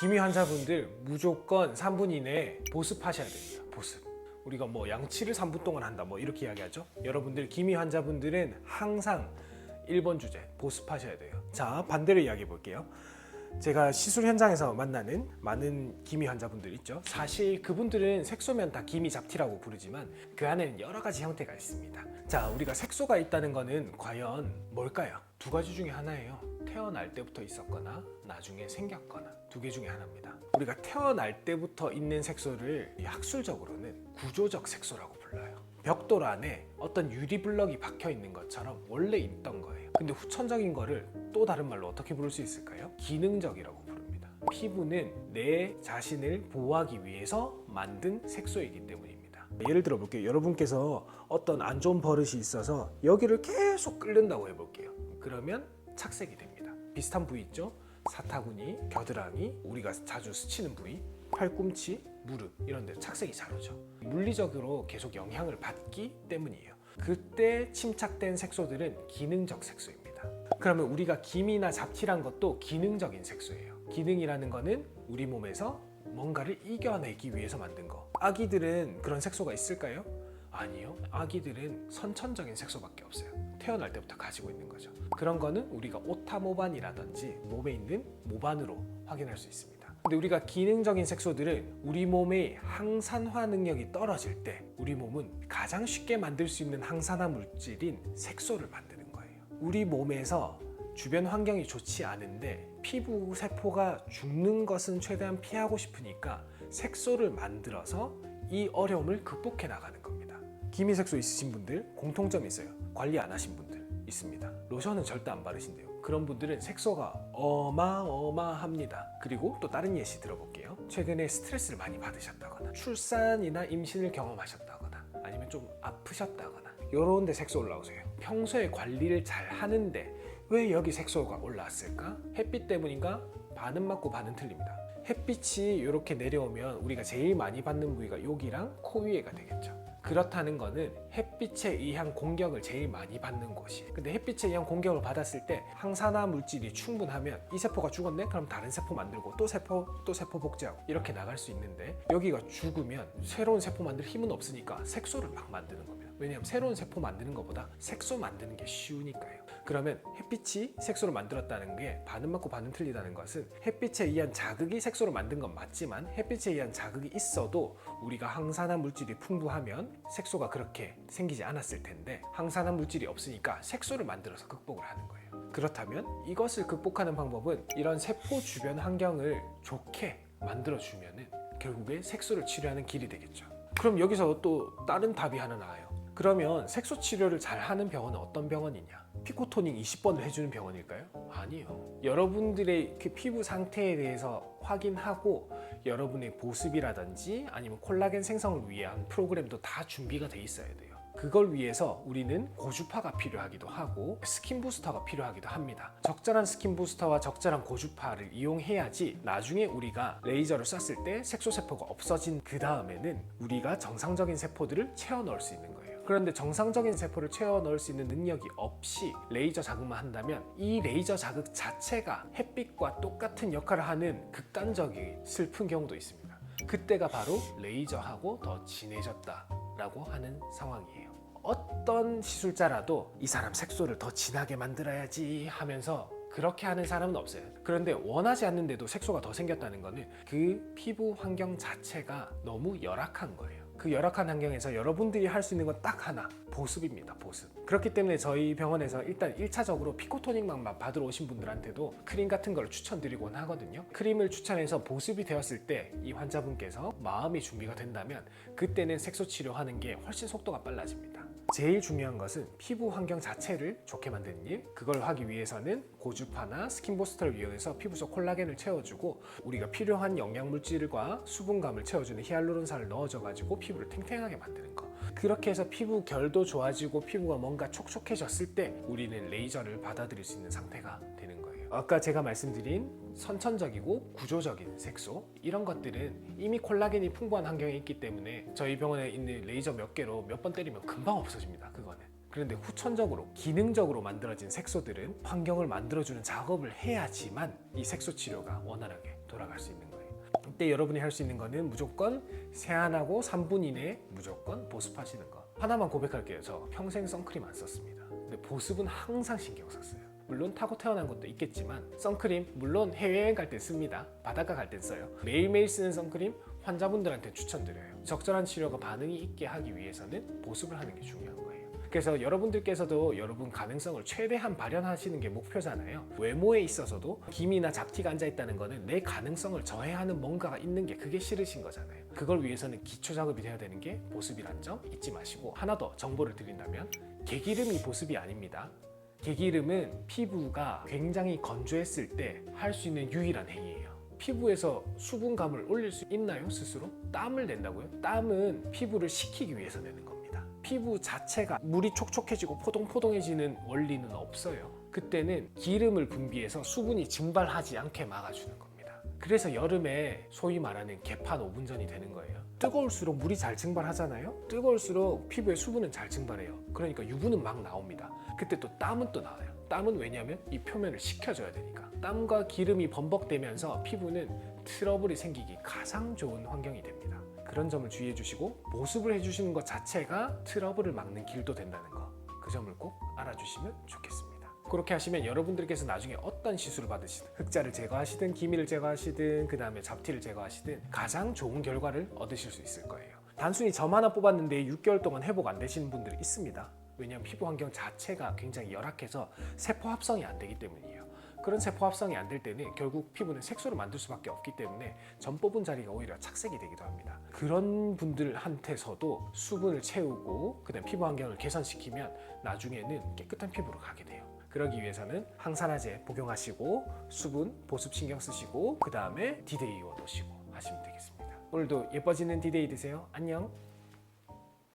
기미 환자분들 무조건 3분 이내에 보습하셔야 됩니다. 보습. 우리가 뭐 양치를 3분 동안 한다 뭐 이렇게 이야기하죠. 여러분들 기미 환자분들은 항상 1번 주제 보습하셔야 돼요. 자, 반대로 이야기해 볼게요. 제가 시술 현장에서 만나는 많은 기미 환자분들 있죠. 사실 그분들은 색소면 다 기미 잡티라고 부르지만 그 안에는 여러 가지 형태가 있습니다. 자, 우리가 색소가 있다는 거는 과연 뭘까요? 두 가지 중에 하나예요. 태어날 때부터 있었거나 나중에 생겼거나 두 개 중에 하나입니다. 우리가 태어날 때부터 있는 색소를 학술적으로는 구조적 색소라고 불러요. 벽돌 안에 어떤 유리블럭이 박혀 있는 것처럼 원래 있던 거예요. 근데 후천적인 거를 또 다른 말로 어떻게 부를 수 있을까요? 기능적이라고 부릅니다. 피부는 내 자신을 보호하기 위해서 만든 색소이기 때문입니다. 예를 들어 볼게요. 여러분께서 어떤 안 좋은 버릇이 있어서 여기를 계속 끓는다고 해볼게요. 그러면 착색이 됩니다. 비슷한 부위 있죠? 사타구니, 겨드랑이, 우리가 자주 스치는 부위, 팔꿈치, 무릎 이런 데 착색이 잘 오죠. 물리적으로 계속 영향을 받기 때문이에요. 그때 침착된 색소들은 기능적 색소입니다. 그러면 우리가 기미나 잡티란 것도 기능적인 색소예요. 기능이라는 거는 우리 몸에서 뭔가를 이겨내기 위해서 만든 거. 아기들은 그런 색소가 있을까요? 아니요. 아기들은 선천적인 색소밖에 없어요. 태어날 때부터 가지고 있는 거죠. 그런 거는 우리가 오타모반이라든지 몸에 있는 모반으로 확인할 수 있습니다. 근데 우리가 기능적인 색소들은 우리 몸의 항산화 능력이 떨어질 때 우리 몸은 가장 쉽게 만들 수 있는 항산화 물질인 색소를 만드는 거예요. 우리 몸에서 주변 환경이 좋지 않은데 피부 세포가 죽는 것은 최대한 피하고 싶으니까 색소를 만들어서 이 어려움을 극복해 나가는 겁니다. 기미 색소 있으신 분들 공통점이 있어요. 관리 안 하신 분들 있습니다. 로션은 절대 안 바르신대요. 그런 분들은 색소가 어마어마합니다. 그리고 또 다른 예시 들어볼게요. 최근에 스트레스를 많이 받으셨다거나 출산이나 임신을 경험하셨다거나 아니면 좀 아프셨다거나 이런 데 색소 올라오세요. 평소에 관리를 잘 하는데 왜 여기 색소가 올라왔을까? 햇빛 때문인가? 반은 맞고 반은 틀립니다. 햇빛이 이렇게 내려오면 우리가 제일 많이 받는 부위가 여기랑 코 위에가 되겠죠. 그렇다는 거는 햇빛에 의한 공격을 제일 많이 받는 곳이에요. 근데 햇빛에 의한 공격을 받았을 때 항산화 물질이 충분하면 이 세포가 죽었네? 그럼 다른 세포 만들고 또 세포 복제하고 이렇게 나갈 수 있는데 여기가 죽으면 새로운 세포 만들 힘은 없으니까 색소를 막 만드는 겁니다. 왜냐하면 새로운 세포 만드는 것보다 색소 만드는 게 쉬우니까요. 그러면 햇빛이 색소를 만들었다는 게 반은 맞고 반은 틀리다는 것은 햇빛에 의한 자극이 색소를 만든 건 맞지만 햇빛에 의한 자극이 있어도 우리가 항산화 물질이 풍부하면 색소가 그렇게 생기지 않았을 텐데 항산화 물질이 없으니까 색소를 만들어서 극복을 하는 거예요. 그렇다면 이것을 극복하는 방법은 이런 세포 주변 환경을 좋게 만들어주면은 결국에 색소를 치료하는 길이 되겠죠. 그럼 여기서 또 다른 답이 하나 나와요. 그러면 색소 치료를 잘 하는 병원은 어떤 병원이냐? 피코토닝 20번을 해주는 병원일까요? 아니요. 여러분들의 그 피부 상태에 대해서 확인하고 여러분의 보습이라든지 아니면 콜라겐 생성을 위한 프로그램도 다 준비가 돼 있어야 돼요. 그걸 위해서 우리는 고주파가 필요하기도 하고 스킨 부스터가 필요하기도 합니다. 적절한 스킨 부스터와 적절한 고주파를 이용해야지 나중에 우리가 레이저를 쐈을 때 색소세포가 없어진 그 다음에는 우리가 정상적인 세포들을 채워 넣을 수 있는 거예요. 그런데 정상적인 세포를 채워 넣을 수 있는 능력이 없이 레이저 자극만 한다면 이 레이저 자극 자체가 햇빛과 똑같은 역할을 하는 극단적인 슬픈 경우도 있습니다. 그때가 바로 레이저하고 더 진해졌다라고 하는 상황이에요. 어떤 시술자라도 이 사람 색소를 더 진하게 만들어야지 하면서 그렇게 하는 사람은 없어요. 그런데 원하지 않는데도 색소가 더 생겼다는 거는 그 피부 환경 자체가 너무 열악한 거예요. 그 열악한 환경에서 여러분들이 할 수 있는 건 딱 하나, 보습입니다. 보습. 그렇기 때문에 저희 병원에서 일단 1차적으로 피코토닉만 받으러 오신 분들한테도 크림 같은 걸 추천드리곤 하거든요. 크림을 추천해서 보습이 되었을 때 이 환자분께서 마음이 준비가 된다면 그때는 색소 치료하는 게 훨씬 속도가 빨라집니다. 제일 중요한 것은 피부 환경 자체를 좋게 만드는 일, 그걸 하기 위해서는 고주파나 스킨 부스터를 이용해서 피부 속 콜라겐을 채워주고 우리가 필요한 영양물질과 수분감을 채워주는 히알루론산을 넣어줘 가지고 피부를 탱탱하게 만드는 거. 그렇게 해서 피부 결도 좋아지고 피부가 뭔가 촉촉해졌을 때 우리는 레이저를 받아들일 수 있는 상태가 되는 거예요. 아까 제가 말씀드린 선천적이고 구조적인 색소 이런 것들은 이미 콜라겐이 풍부한 환경에 있기 때문에 저희 병원에 있는 레이저 몇 개로 몇 번 때리면 금방 없어집니다. 그거는. 그런데 후천적으로 기능적으로 만들어진 색소들은 환경을 만들어주는 작업을 해야지만 이 색소 치료가 원활하게 돌아갈 수 있는 거예요. 이때 여러분이 할 수 있는 거는 무조건 세안하고 3분 이내에 무조건 보습하시는 거. 하나만 고백할게요. 저 평생 선크림 안 썼습니다. 근데 보습은 항상 신경 썼어요. 물론 타고 태어난 것도 있겠지만 선크림 물론 해외여행 갈 때 씁니다. 바닷가 갈 때 써요. 매일매일 쓰는 선크림 환자분들한테 추천드려요. 적절한 치료가 반응이 있게 하기 위해서는 보습을 하는 게 중요한 거예요. 그래서 여러분들께서도 여러분 가능성을 최대한 발현하시는 게 목표잖아요. 외모에 있어서도 기미나 잡티가 앉아있다는 거는 내 가능성을 저해하는 뭔가가 있는 게 그게 싫으신 거잖아요. 그걸 위해서는 기초 작업이 돼야 되는 게 보습이란 점 잊지 마시고, 하나 더 정보를 드린다면 개기름이 보습이 아닙니다. 개기름은 피부가 굉장히 건조했을 때 할 수 있는 유일한 행위예요. 피부에서 수분감을 올릴 수 있나요? 스스로? 땀을 낸다고요? 땀은 피부를 식히기 위해서 내는 겁니다. 피부 자체가 물이 촉촉해지고 포동포동해지는 원리는 없어요. 그때는 기름을 분비해서 수분이 증발하지 않게 막아주는 겁니다. 그래서 여름에 소위 말하는 개판 오븐전이 되는 거예요. 뜨거울수록 물이 잘 증발하잖아요. 뜨거울수록 피부에 수분은 잘 증발해요. 그러니까 유분은 막 나옵니다. 그때 또 땀은 또 나와요. 땀은 왜냐하면 이 표면을 식혀줘야 되니까. 땀과 기름이 범벅되면서 피부는 트러블이 생기기 가장 좋은 환경이 됩니다. 그런 점을 주의해 주시고, 보습을 해주시는 것 자체가 트러블을 막는 길도 된다는 거, 그 점을 꼭 알아주시면 좋겠습니다. 그렇게 하시면 여러분들께서 나중에 어떤 시술을 받으시든, 흑자를 제거하시든 기미를 제거하시든 그 다음에 잡티를 제거하시든 가장 좋은 결과를 얻으실 수 있을 거예요. 단순히 점 하나 뽑았는데 6개월 동안 회복 안 되시는 분들이 있습니다. 왜냐하면 피부 환경 자체가 굉장히 열악해서 세포 합성이 안 되기 때문이에요. 그런 세포 합성이 안 될 때는 결국 피부는 색소를 만들 수밖에 없기 때문에 점 뽑은 자리가 오히려 착색이 되기도 합니다. 그런 분들한테서도 수분을 채우고 그다음 피부 환경을 개선시키면 나중에는 깨끗한 피부로 가게 돼요. 그러기 위해서는 항산화제 복용하시고 수분, 보습 신경 쓰시고 그 다음에 디데이 워놓으시고 하시면 되겠습니다. 오늘도 예뻐지는 디데이 되세요. 안녕.